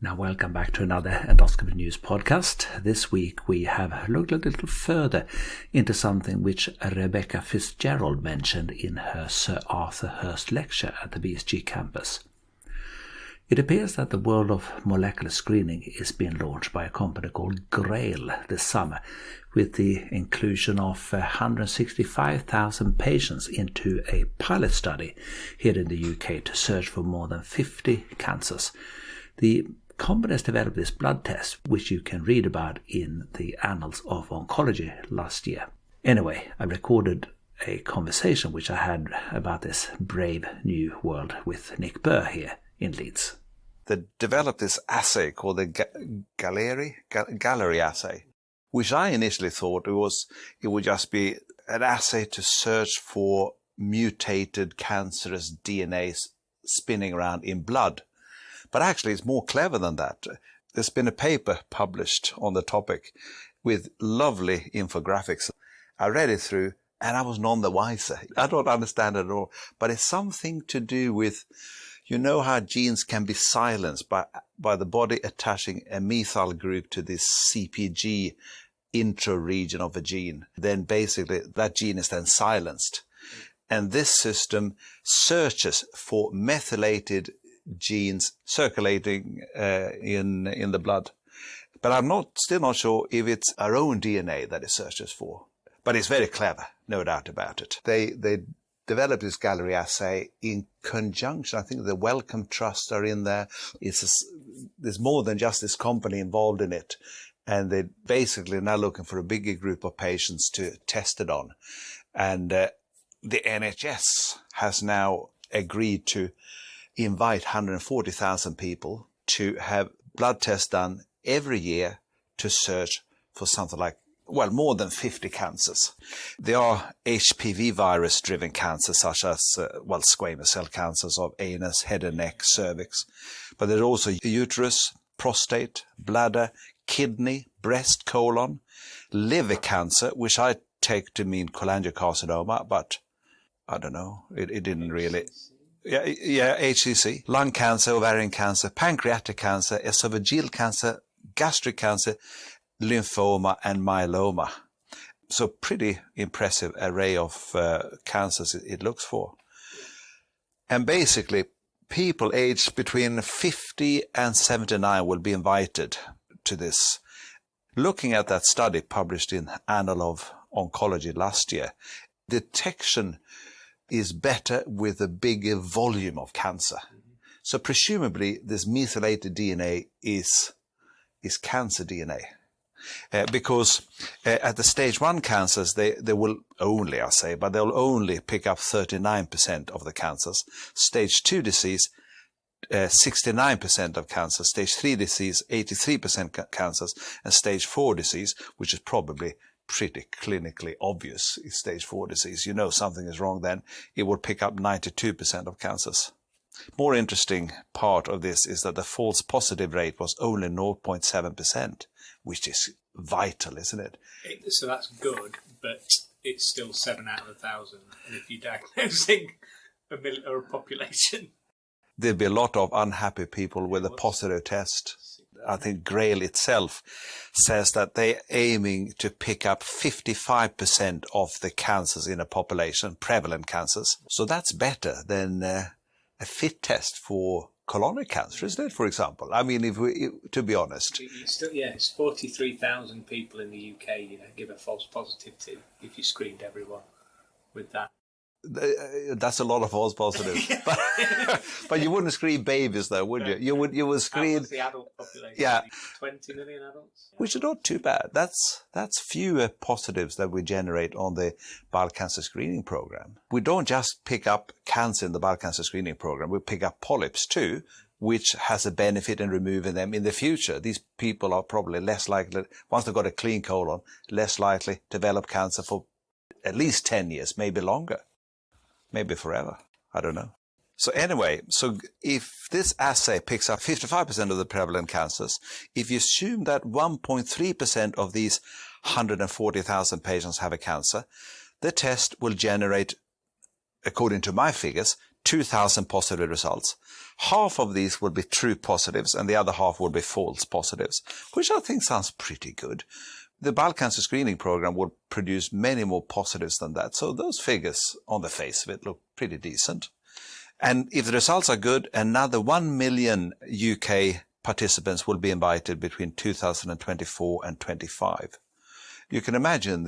Now, welcome back to another Endoscopy News podcast. This week we have looked a little further into something which Rebecca Fitzgerald mentioned in her Sir Arthur Hurst lecture at the BSG campus. It appears that the world of molecular screening is being launched by a company called GRAIL this summer, with the inclusion of 165,000 patients into a pilot study here in the UK to search for more than 50 cancers. The company has developed this blood test, which you can read about in the Annals of Oncology last year. Anyway, I recorded a conversation which I had about this brave new world with Nick Burr here in Leeds. They developed this assay called the Galleri assay, which I initially thought it would just be an assay to search for mutated cancerous DNA spinning around in blood. But actually, it's more clever than that. There's been a paper published on the topic with lovely infographics. I read it through and I was none the wiser. I don't understand it at all. But it's something to do with, you know how genes can be silenced by the body attaching a methyl group to this CPG intro region of a gene. Then basically that gene is then silenced. And this system searches for methylated genes circulating in the blood. But I'm still not sure if it's our own DNA that it searches for. But it's very clever, no doubt about it. They developed this Galleri assay in conjunction. I think the Wellcome Trust are in there. There's more than just this company involved in it. And they're basically now looking for a bigger group of patients to test it on. And the NHS has now agreed to invite 140,000 people to have blood tests done every year to search for something like, more than 50 cancers. There are HPV virus-driven cancers such as, squamous cell cancers of anus, head and neck, cervix. But there's also uterus, prostate, bladder, kidney, breast, colon, liver cancer, which I take to mean cholangiocarcinoma, but I don't know, it didn't really. Yeah, HCC, lung cancer, ovarian cancer, pancreatic cancer, esophageal cancer, gastric cancer, lymphoma and myeloma. So pretty impressive array of cancers it looks for. And basically, people aged between 50 and 79 will be invited to this. Looking at that study published in Annals of Oncology last year, detection is better with a bigger volume of cancer. So presumably this methylated DNA is cancer DNA. Because at the stage 1 cancers, they will only, they'll only pick up 39% of the cancers. Stage 2 disease, 69% of cancer. Stage 3 disease, 83% cancers. And stage 4 disease, which is probably pretty clinically obvious, is stage 4 disease. You know something is wrong then. It will pick up 92% of cancers. More interesting part of this is that the false positive rate was only 0.7%, which is vital, isn't it? So that's good, but it's still 7 out of 1,000. And if you're diagnosing a million or a population, there'd be a lot of unhappy people with a positive test. I think GRAIL itself says that they're aiming to pick up 55% of the cancers in a population, prevalent cancers. So that's better than a fit test for colonic cancer, isn't it, for example? I mean, to be honest. It's 43,000 people in the UK, give a false positive to if you screened everyone with that. That's a lot of false positives. But you wouldn't screen babies, though, would you? You would screen the adult population. Yeah, 20 million adults, which is not too bad. That's fewer positives that we generate on the bowel cancer screening program. We don't just pick up cancer in the bowel cancer screening program. We pick up polyps too, which has a benefit in removing them in the future. These people are probably less likely, once they've got a clean colon, less likely to develop cancer for at least 10 years, maybe longer. Maybe forever. I don't know. So anyway, if this assay picks up 55% of the prevalent cancers, if you assume that 1.3% of these 140,000 patients have a cancer, the test will generate, according to my figures, 2,000 positive results. Half of these will be true positives and the other half will be false positives, which I think sounds pretty good. The bowel cancer screening program will produce many more positives than that. So those figures on the face of it look pretty decent. And if the results are good, another 1 million UK participants will be invited between 2024 and 25. You can imagine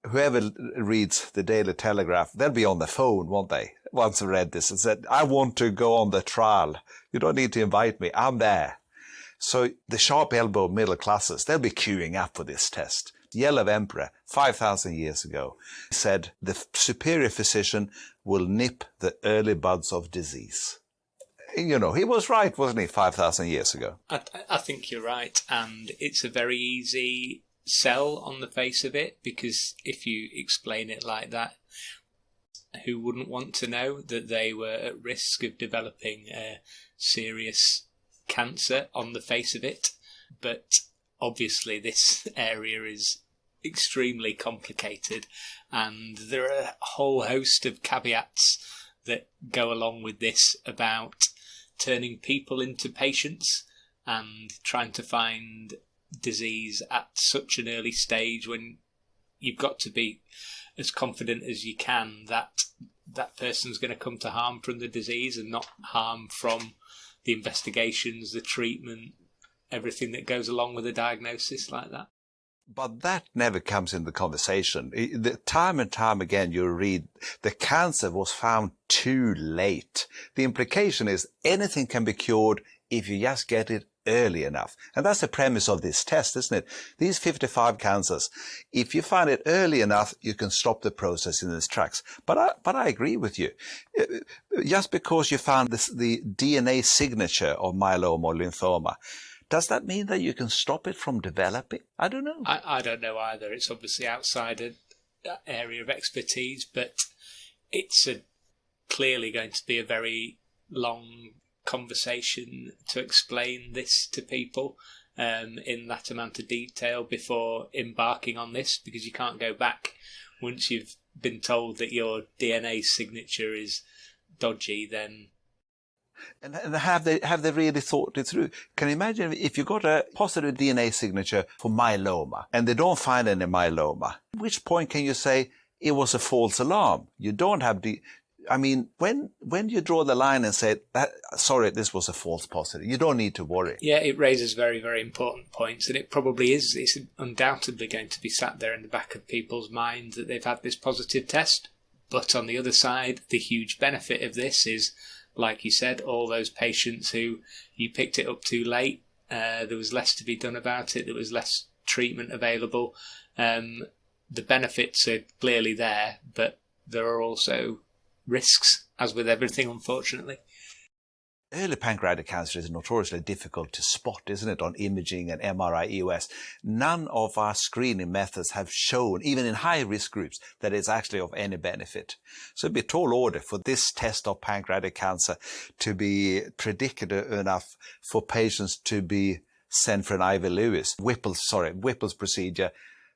whoever reads the Daily Telegraph, they'll be on the phone, won't they? Once they read this and said, I want to go on the trial. You don't need to invite me. I'm there. So the sharp elbow middle classes, they'll be queuing up for this test. Yellow Emperor, 5,000 years ago, said the superior physician will nip the early buds of disease. You know, he was right, wasn't he, 5,000 years ago? I think you're right. And it's a very easy sell on the face of it, because if you explain it like that, who wouldn't want to know that they were at risk of developing a serious cancer on the face of it? But obviously this area is extremely complicated, and there are a whole host of caveats that go along with this about turning people into patients and trying to find disease at such an early stage, when you've got to be as confident as you can that that person's going to come to harm from the disease and not harm from the investigations, the treatment, everything that goes along with a diagnosis like that. But that never comes in the conversation. Time and time again, you read the cancer was found too late. The implication is anything can be cured if you just get it early enough. And that's the premise of this test, isn't it? These 55 cancers, if you find it early enough, you can stop the process in its tracks. But I agree with you. Just because you found the DNA signature of myeloma or lymphoma, does that mean that you can stop it from developing? I don't know. I don't know either. It's obviously outside that area of expertise, but it's clearly going to be a very long conversation to explain this to people in that amount of detail before embarking on this, because you can't go back once you've been told that your DNA signature is dodgy. Then And have they really thought it through? Can you imagine if you got a positive DNA signature for myeloma and they don't find any myeloma? At which point can you say it was a false alarm? You don't have I mean, when you draw the line and say, sorry, this was a false positive, you don't need to worry. Yeah, it raises very, very important points, and it probably is. It's undoubtedly going to be sat there in the back of people's minds that they've had this positive test. But on the other side, the huge benefit of this is, like you said, all those patients who you picked it up too late, there was less to be done about it, there was less treatment available. The benefits are clearly there, but there are also risks, as with everything, unfortunately. Early pancreatic cancer is notoriously difficult to spot, isn't it, on imaging and MRI, EOS. None of our screening methods have shown, even in high-risk groups, that it's actually of any benefit. So it'd be a tall order for this test of pancreatic cancer to be predictive enough for patients to be sent for an Ivy Lewis, Whipple's procedure.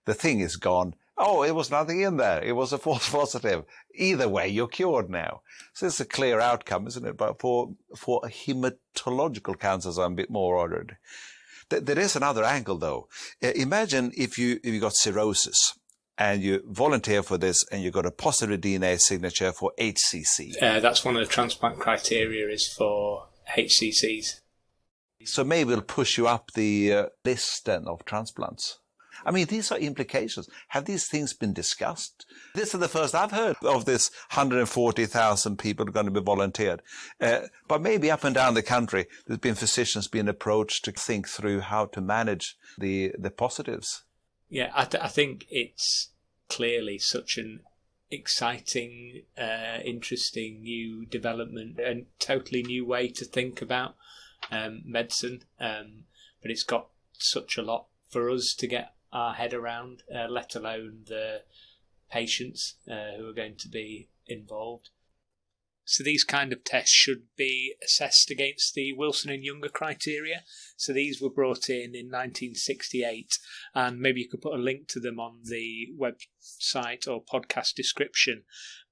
The thing is gone. Oh, it was nothing in there. It was a false positive. Either way, you're cured now. So it's a clear outcome, isn't it? But for hematological cancers, I'm a bit more ordered. There is another angle, though. Imagine if you got cirrhosis and you volunteer for this and you got a positive DNA signature for HCC. That's one of the transplant criteria is for HCCs. So maybe it'll push you up the list then of transplants. I mean, these are implications. Have these things been discussed? This is the first I've heard of this 140,000 people going to be volunteered. But maybe up and down the country, there's been physicians being approached to think through how to manage the positives. Yeah, I think it's clearly such an exciting, interesting new development and totally new way to think about medicine. But it's got such a lot for us to get our head around, let alone the patients who are going to be involved. So these kind of tests should be assessed against the Wilson and Younger criteria. So these were brought in 1968, and maybe you could put a link to them on the website or podcast description.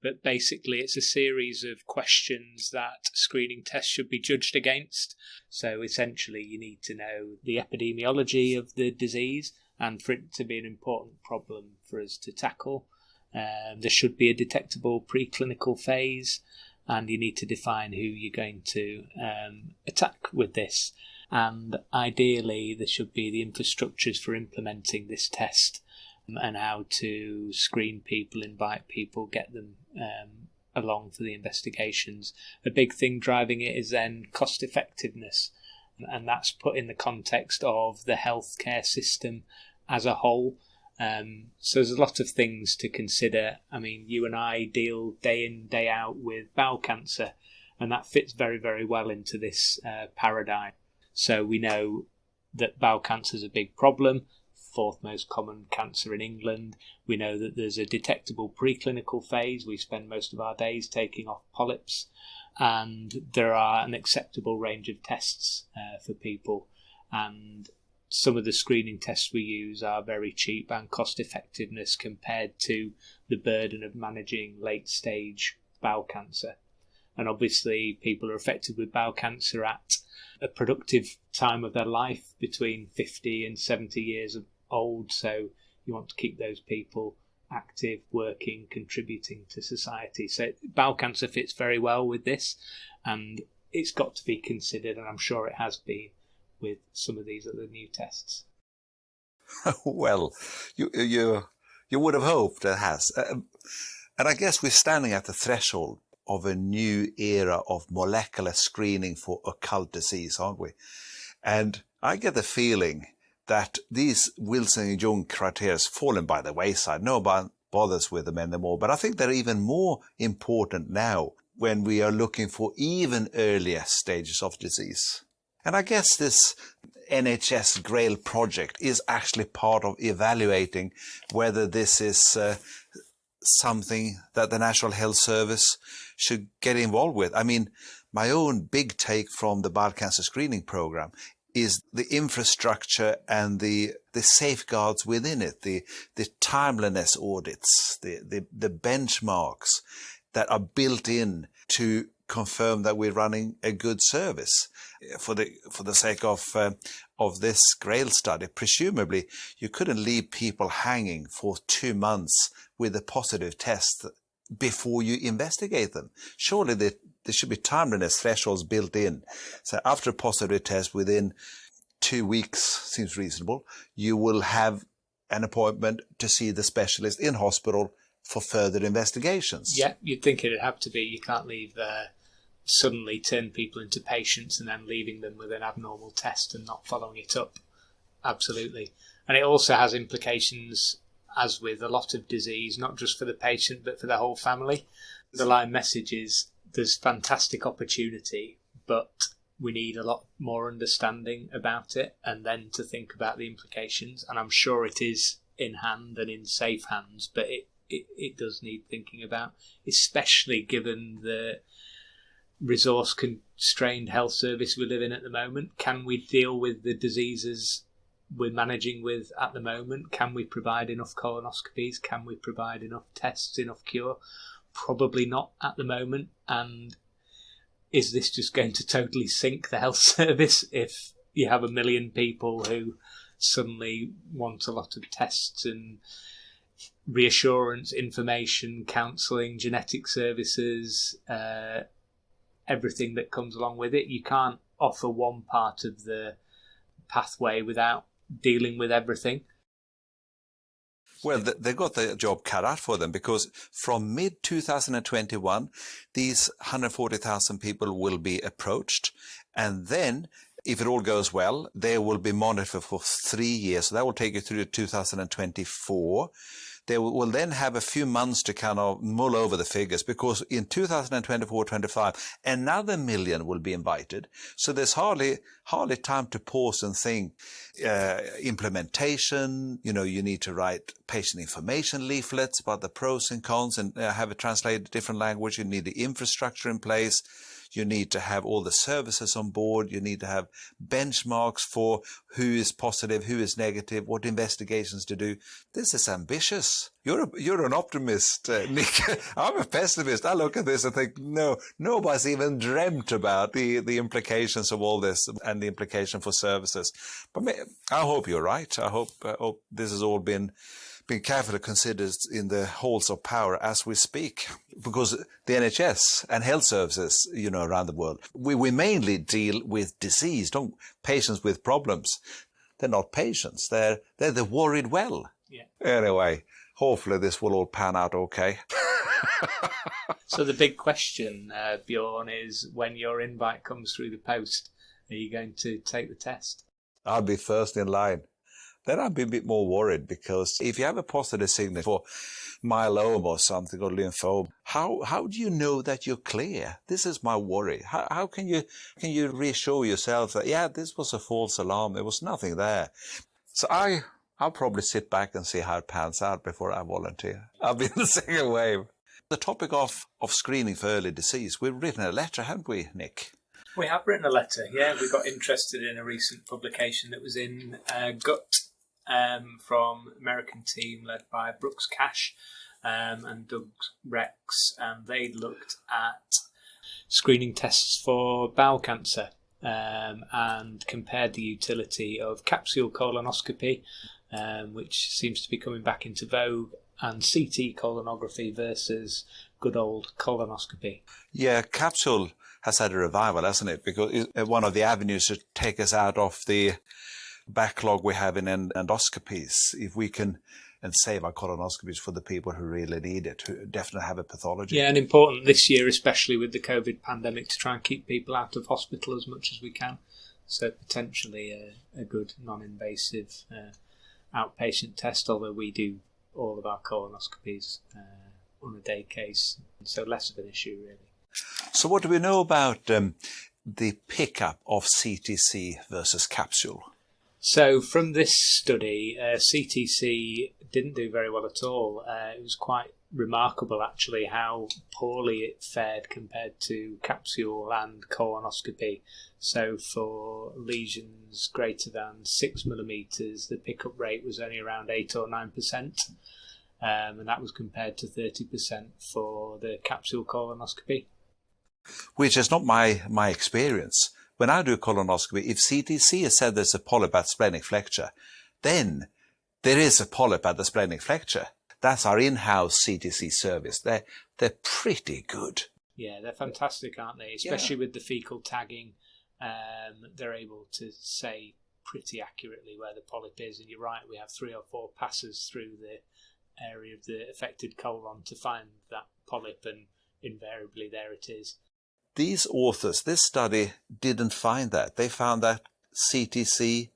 But basically it's a series of questions that screening tests should be judged against. So essentially you need to know the epidemiology of the disease, and for it to be an important problem for us to tackle. There should be a detectable preclinical phase, and you need to define who you're going to attack with this. And ideally, there should be the infrastructures for implementing this test and how to screen people, invite people, get them along for the investigations. A big thing driving it is then cost effectiveness, and that's put in the context of the healthcare system as a whole. So there's a lot of things to consider. I mean, you and I deal day in, day out with bowel cancer, and that fits very, very well into this paradigm. So we know that bowel cancer is a big problem, fourth most common cancer in England. We know that there's a detectable preclinical phase. We spend most of our days taking off polyps, and there are an acceptable range of tests for people. And some of the screening tests we use are very cheap and cost effectiveness compared to the burden of managing late stage bowel cancer. And obviously people are affected with bowel cancer at a productive time of their life, between 50 and 70 years old. So you want to keep those people active, working, contributing to society. So bowel cancer fits very well with this, and it's got to be considered, and I'm sure it has been, with some of these other new tests. Well, you would have hoped it has. And I guess we're standing at the threshold of a new era of molecular screening for occult disease, aren't we? And I get the feeling that these Wilson and Young criteria has fallen by the wayside. No one bothers with them anymore. But I think they're even more important now when we are looking for even earlier stages of disease. And I guess this NHS GRAIL project is actually part of evaluating whether this is something that the National Health Service should get involved with. I mean, my own big take from the bowel cancer screening program is the infrastructure and the safeguards within it, the timeliness audits, the benchmarks that are built in to confirm that we're running a good service. For the sake of this GRAIL study, presumably you couldn't leave people hanging for 2 months with a positive test before you investigate them. Surely there should be timeliness thresholds built in. So after a positive test, within 2 weeks, seems reasonable, you will have an appointment to see the specialist in hospital for further investigations. Yeah, you'd think it'd have to be. You can't leave suddenly turn people into patients and then leaving them with an abnormal test and not following it up. Absolutely. And it also has implications, as with a lot of disease, not just for the patient but for the whole family. The line message is there's fantastic opportunity, but we need a lot more understanding about it, and then to think about the implications. And I'm sure it is in hand and in safe hands, but it does need thinking about, especially given the resource-constrained health service we live in at the moment. Can we deal with the diseases we're managing with at the moment? Can we provide enough colonoscopies? Can we provide enough tests, enough cure? Probably not at the moment. And is this just going to totally sink the health service if you have 1 million people who suddenly want a lot of tests and reassurance, information, counselling, genetic services, everything that comes along with it? You can't offer one part of the pathway without dealing with everything. Well, they got the job cut out for them, because from mid-2021, these 140,000 people will be approached. And then, if it all goes well, they will be monitored for 3 years. So that will take you through to 2024. They will then have a few months to kind of mull over the figures, because in 2024-25, another 1 million will be invited. So there's hardly time to pause and think. Implementation, you need to write patient information leaflets about the pros and cons and have it translated to different language. You need the infrastructure in place. You need to have all the services on board. You need to have benchmarks for who is positive, who is negative, what investigations to do. This is ambitious. You're an optimist, Nick. I'm a pessimist. I look at this and think, no, nobody's even dreamt about the implications of all this and the implication for services. But I hope you're right. I hope this has all been carefully considered in the halls of power as we speak, because the NHS and health services, around the world, we mainly deal with disease, don't patients with problems. They're not patients. They're the worried well. Yeah. Anyway, hopefully this will all pan out okay. So the big question, Bjorn, is when your invite comes through the post, are you going to take the test? I'll be first in line. Then I'd be a bit more worried, because if you have a positive signal for myeloma or something, or lymphoma, how do you know that you're clear? This is my worry. How can you reassure yourself that, this was a false alarm, there was nothing there? So I'll probably sit back and see how it pans out before I volunteer. I'll be in the second wave. The topic of screening for early disease, we've written a letter, haven't we, Nick? We have written a letter, yeah. We got interested in a recent publication that was in Gut, from American team led by Brooks Cash and Doug Rex, and they looked at screening tests for bowel cancer and compared the utility of capsule colonoscopy, which seems to be coming back into vogue, and CT colonography versus good old colonoscopy. Yeah, Capsule has had a revival, hasn't it? Because it's one of the avenues to take us out of the backlog we have in endoscopies. If we can and save our colonoscopies for the people who really need it, who definitely have a pathology. Yeah, and important this year, especially with the COVID pandemic, to try and keep people out of hospital as much as we can. So potentially a good non-invasive outpatient test, although we do all of our colonoscopies on a day case, so less of an issue really. So what do we know about the pickup of CTC versus capsule? So from this study, CTC didn't do very well at all. It was quite remarkable actually how poorly it fared compared to capsule and colonoscopy. So for lesions greater than 6 millimetres, the pickup rate was only around 8 or 9%. And that was compared to 30% for the capsule colonoscopy. Which is not my experience. When I do a colonoscopy, if CTC has said there's a polyp at splenic flexure, then there is a polyp at the splenic flexure. That's our in-house CTC service. They're pretty good. Yeah, they're fantastic, aren't they? Especially with the fecal tagging. They're able to say pretty accurately where the polyp is. And you're right, we have 3 or 4 passes through the area of the affected colon to find that polyp, and invariably there it is. These authors, this study didn't find that. They found that CTC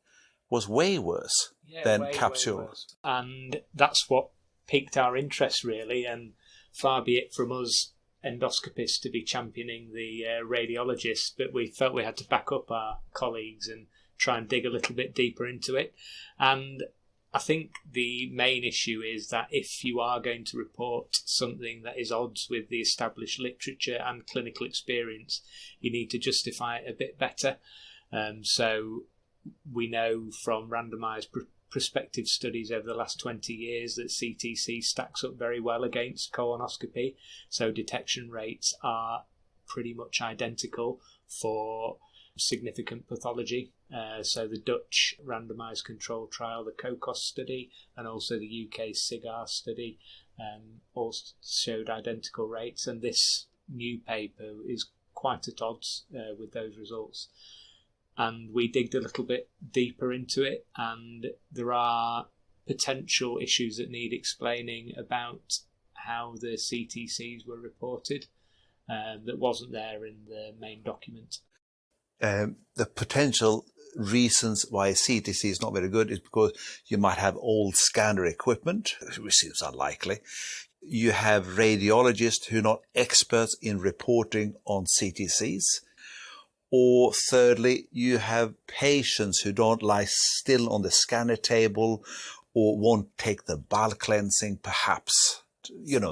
was way worse than capsule. Way worse. And that's what piqued our interest really, and far be it from us endoscopists to be championing the radiologists, but we felt we had to back up our colleagues and try and dig a little bit deeper into it. And I think the main issue is that if you are going to report something that is odds with the established literature and clinical experience, you need to justify it a bit better. So we know from randomised prospective studies over the last 20 years that CTC stacks up very well against colonoscopy. So detection rates are pretty much identical for significant pathology. So the Dutch randomised control trial, the COCOS study, and also the UK CIGAR study all showed identical rates, and this new paper is quite at odds with those results. And we digged a little bit deeper into it, and there are potential issues that need explaining about how the CTCs were reported that wasn't there in the main document. The potential reasons why CTC is not very good is because you might have old scanner equipment, which seems unlikely. You have radiologists who are not experts in reporting on CTCs. Or thirdly, you have patients who don't lie still on the scanner table or won't take the bowel cleansing, perhaps.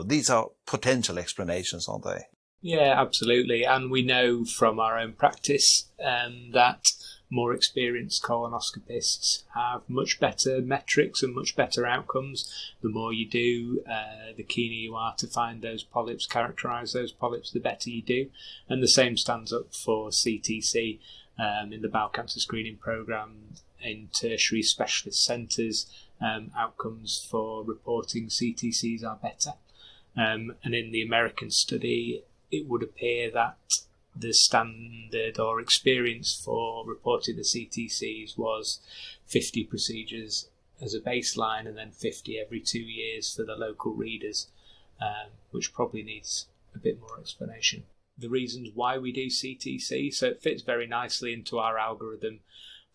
These are potential explanations, aren't they? Yeah, absolutely. And we know from our own practice that more experienced colonoscopists have much better metrics and much better outcomes. The more you do, the keener you are to find those polyps, characterise those polyps, the better you do. And the same stands up for CTC in the bowel cancer screening programme in tertiary specialist centres. Outcomes for reporting CTCs are better. And in the American study, it would appear that the standard or experience for reporting the CTCs was 50 procedures as a baseline and then 50 every 2 years for the local readers, which probably needs a bit more explanation. The reasons why we do CTC, so it fits very nicely into our algorithm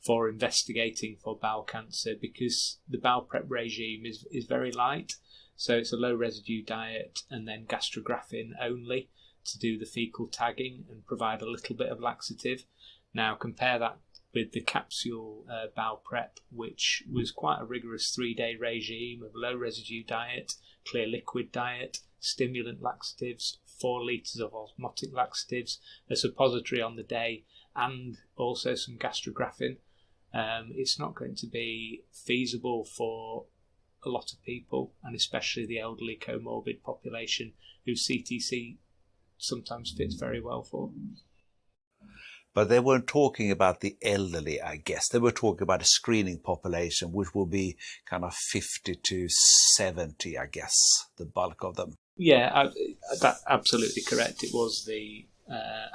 for investigating for bowel cancer because the bowel prep regime is very light. So it's a low residue diet and then gastrographin only to do the fecal tagging and provide a little bit of laxative. Now compare that with the capsule bowel prep, which was quite a rigorous 3-day regime of low residue diet, clear liquid diet, stimulant laxatives, 4 litres of osmotic laxatives, a suppository on the day, and also some gastrographin. It's not going to be feasible for a lot of people, and especially the elderly comorbid population who CTC sometimes fits very well for. But they weren't talking about the elderly, I guess. They were talking about a screening population, which will be kind of 50 to 70, I guess, the bulk of them. Yeah, that's absolutely correct. It was the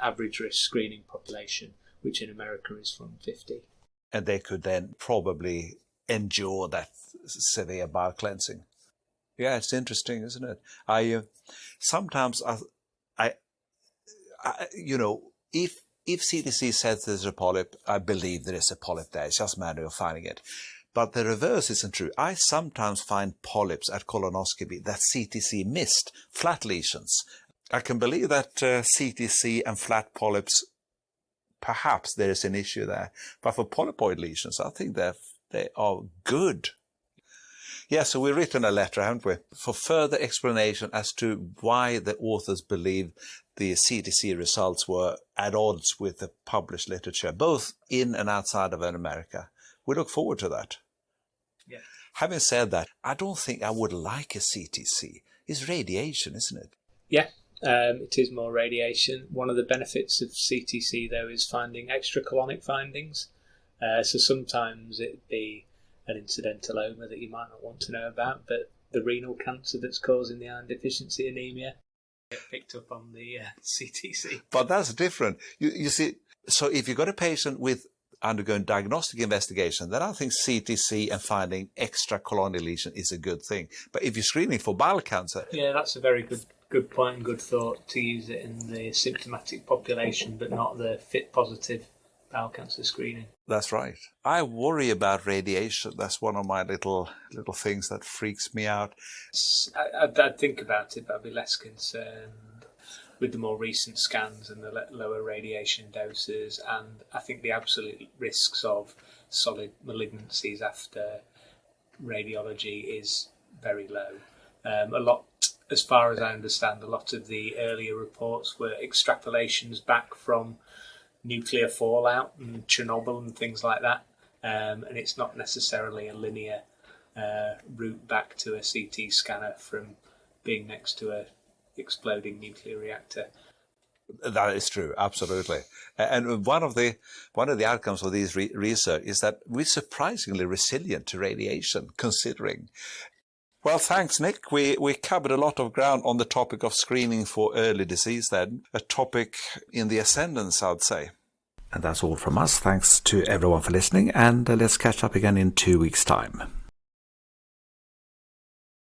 average risk screening population, which in America is from 50. And they could then probably endure that severe bowel cleansing. Yeah, it's interesting, isn't it? If CTC says there's a polyp, I believe there is a polyp there. It's just a matter of finding it. But the reverse isn't true. I sometimes find polyps at colonoscopy that CTC missed, flat lesions. I can believe that CTC and flat polyps, perhaps there is an issue there. But for polypoid lesions, I think they are good. Yeah, so we've written a letter, haven't we, for further explanation as to why the authors believe the CTC results were at odds with the published literature, both in and outside of America. We look forward to that. Yeah. Having said that, I don't think I would like a CTC. It's radiation, isn't it? Yeah, it is more radiation. One of the benefits of CTC, though, is finding extra colonic findings. So sometimes it'd be an incidentaloma that you might not want to know about, but the renal cancer that's causing the iron deficiency anemia get picked up on the CTC. But that's different. You see, so if you've got a patient with undergoing diagnostic investigation, then I think CTC and finding extra colonic lesion is a good thing. But if you're screening for bowel cancer... Yeah, that's a very good point and good thought to use it in the symptomatic population, but not the fit positive bowel cancer screening. That's right. I worry about radiation. That's one of my little things that freaks me out. I'd think about it, but I'd be less concerned with the more recent scans and the lower radiation doses. And I think the absolute risks of solid malignancies after radiology is very low. A lot, as far as I understand, a lot of the earlier reports were extrapolations back from nuclear fallout and Chernobyl and things like that, and it's not necessarily a linear route back to a CT scanner from being next to a exploding nuclear reactor. That is true, absolutely. And one of the outcomes of these research is that we're surprisingly resilient to radiation, considering. Well, thanks, Nick. We covered a lot of ground on the topic of screening for early disease then, a topic in the ascendance, I'd say. And that's all from us. Thanks to everyone for listening, and let's catch up again in 2 weeks' time.